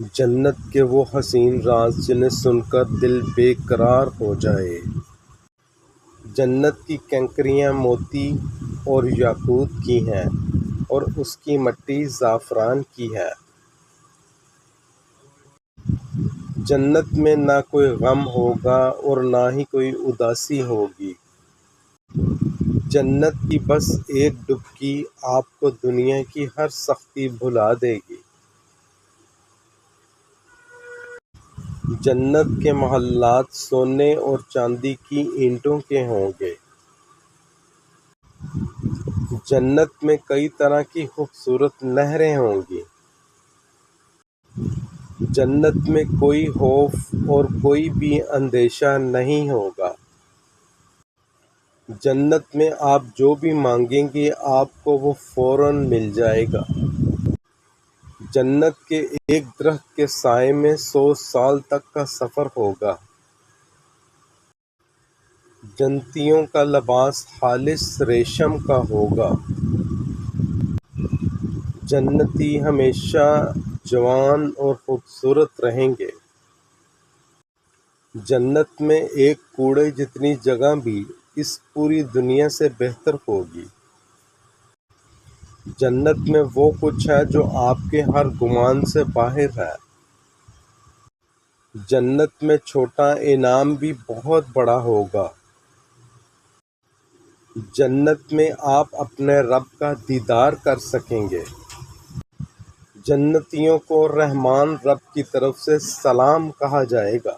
جنت کے وہ حسین راز جنہیں سن کر دل بے قرار ہو جائے۔ جنت کی کنکریاں موتی اور یاقوت کی ہیں اور اس کی مٹی زعفران کی ہے۔ جنت میں نہ کوئی غم ہوگا اور نہ ہی کوئی اداسی ہوگی۔ جنت کی بس ایک ڈبکی آپ کو دنیا کی ہر سختی بھلا دے گی۔ جنت کے محلات سونے اور چاندی کی اینٹوں کے ہوں گے۔ جنت میں کئی طرح کی خوبصورت نہریں ہوں گی۔ جنت میں کوئی خوف اور کوئی بھی اندیشہ نہیں ہوگا۔ جنت میں آپ جو بھی مانگیں گے آپ کو وہ فوراً مل جائے گا۔ جنت کے ایک درخت کے سائے میں 100 سال تک کا سفر ہوگا۔ جنتیوں کا لباس خالص ریشم کا ہوگا۔ جنتی ہمیشہ جوان اور خوبصورت رہیں گے۔ جنت میں ایک کوڑے جتنی جگہ بھی اس پوری دنیا سے بہتر ہوگی۔ جنت میں وہ کچھ ہے جو آپ کے ہر گمان سے باہر ہے۔ جنت میں چھوٹا انعام بھی بہت بڑا ہوگا۔ جنت میں آپ اپنے رب کا دیدار کر سکیں گے۔ جنتیوں کو رحمان رب کی طرف سے سلام کہا جائے گا۔